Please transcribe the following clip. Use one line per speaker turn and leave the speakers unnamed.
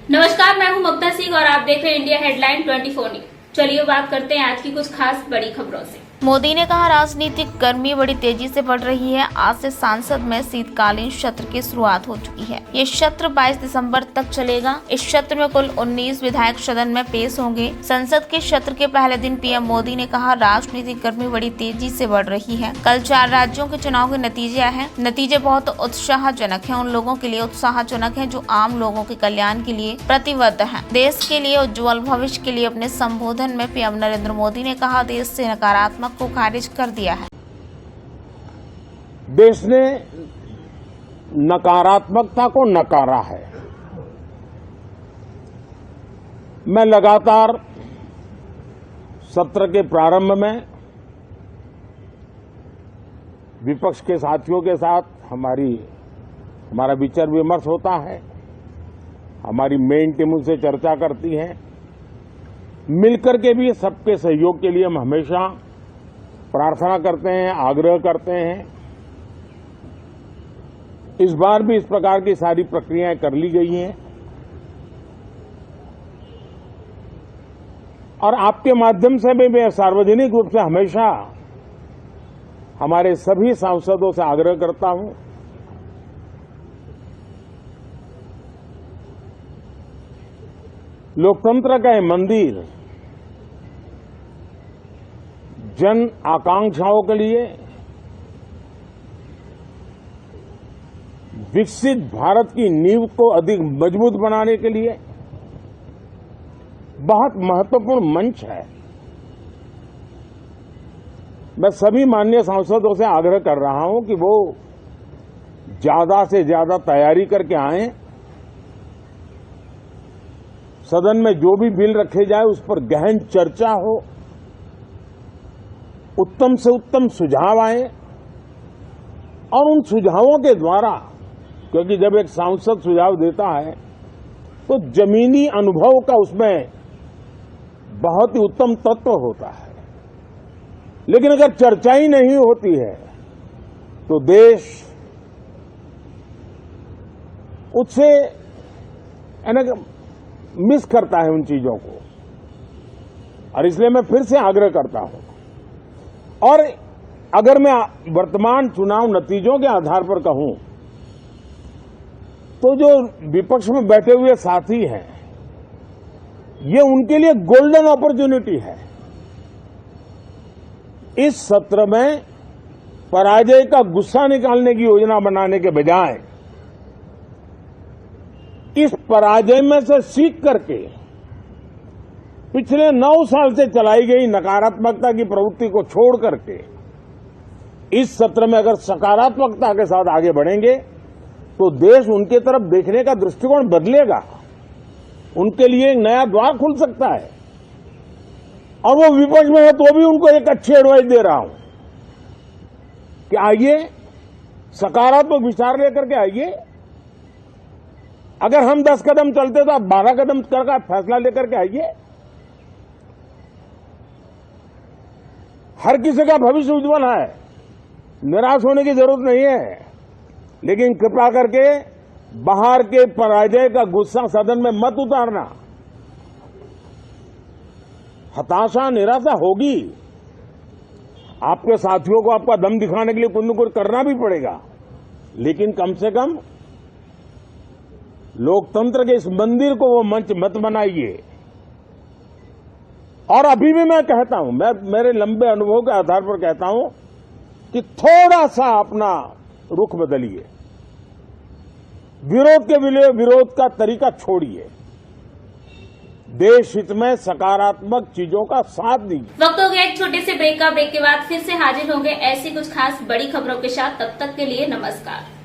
नमस्कार, मैं हूं ममता सिंह और आप देख रहे हैं इंडिया हेडलाइन 24 न्यूज। चलिए बात करते हैं आज की कुछ खास बड़ी खबरों से।
मोदी ने कहा राजनीतिक गर्मी बड़ी तेजी से बढ़ रही है। आज से संसद में शीतकालीन सत्र की शुरुआत हो चुकी है। ये सत्र 22 दिसंबर तक चलेगा। इस सत्र में कुल 19 विधायक सदन में पेश होंगे। संसद के सत्र के पहले दिन पीएम मोदी ने कहा राजनीतिक गर्मी बड़ी तेजी से बढ़ रही है। कल 4 राज्यों के चुनाव के नतीजे हैं। नतीजे बहुत उत्साहजनक हैं। उन लोगों के लिए उत्साहजनक हैं जो आम लोगों के कल्याण के लिए प्रतिबद्ध हैं। देश के लिए उज्जवल भविष्य के लिए अपने संबोधन में पीएम नरेंद्र मोदी ने कहा देश से नकारात्मक को खारिज कर दिया है।
देश ने नकारात्मकता को नकारा है। मैं लगातार सत्र के प्रारंभ में विपक्ष के साथियों के साथ हमारा विचार विमर्श होता है। हमारी मेन टीम उनसे चर्चा करती है। मिलकर के भी सबके सहयोग के लिए हम हमेशा प्रार्थना करते हैं, आग्रह करते हैं। इस बार भी इस प्रकार की सारी प्रक्रियाएं कर ली गई हैं और आपके माध्यम से भी मैं सार्वजनिक रूप से हमेशा हमारे सभी सांसदों से आग्रह करता हूं लोकतंत्र का ये मंदिर जन आकांक्षाओं के लिए विकसित भारत की नींव को अधिक मजबूत बनाने के लिए बहुत महत्वपूर्ण मंच है। मैं सभी माननीय सांसदों से आग्रह कर रहा हूं कि वो ज्यादा से ज्यादा तैयारी करके आएं। सदन में जो भी बिल रखे जाए उस पर गहन चर्चा हो, उत्तम से उत्तम सुझाव आए और उन सुझावों के द्वारा, क्योंकि जब एक सांसद सुझाव देता है तो जमीनी अनुभव का उसमें बहुत ही उत्तम तत्व होता है। लेकिन अगर चर्चा ही नहीं होती है तो देश उससे मिस करता है उन चीजों को। और इसलिए मैं फिर से आग्रह करता हूं और अगर मैं वर्तमान चुनाव नतीजों के आधार पर कहूं तो जो विपक्ष में बैठे हुए साथी हैं ये उनके लिए गोल्डन अपॉर्चुनिटी है। इस सत्र में पराजय का गुस्सा निकालने की योजना बनाने के बजाय इस पराजय में से सीख करके पिछले 9 साल से चलाई गई नकारात्मकता की प्रवृत्ति को छोड़ करके इस सत्र में अगर सकारात्मकता के साथ आगे बढ़ेंगे तो देश उनके तरफ देखने का दृष्टिकोण बदलेगा। उनके लिए एक नया द्वार खुल सकता है और वो विपक्ष में है तो भी उनको एक अच्छी एडवाइस दे रहा हूं कि आइए सकारात्मक विचार लेकर के आइए। अगर हम 10 कदम चलते तो आप 12 कदम करके फैसला लेकर के आइए। हर किसी का भविष्य उज्जवल है, निराश होने की जरूरत नहीं है। लेकिन कृपा करके बाहर के पराजय का गुस्सा सदन में मत उतारना। हताशा निराशा होगी, आपके साथियों को आपका दम दिखाने के लिए कुछ न कुछ करना भी पड़ेगा, लेकिन कम से कम लोकतंत्र के इस मंदिर को वो मंच मत बनाइए। और अभी भी मैं कहता हूं, मैं मेरे लंबे अनुभव के आधार पर कहता हूं कि थोड़ा सा अपना रुख बदलिए, विरोध के विरोध का तरीका छोड़िए, देश हित में सकारात्मक चीजों का साथ दीजिए।
वक्त हो गया एक छोटे से ब्रेक का। ब्रेक के बाद फिर से हाजिर होंगे ऐसी कुछ खास बड़ी खबरों के साथ। तब तक के लिए नमस्कार।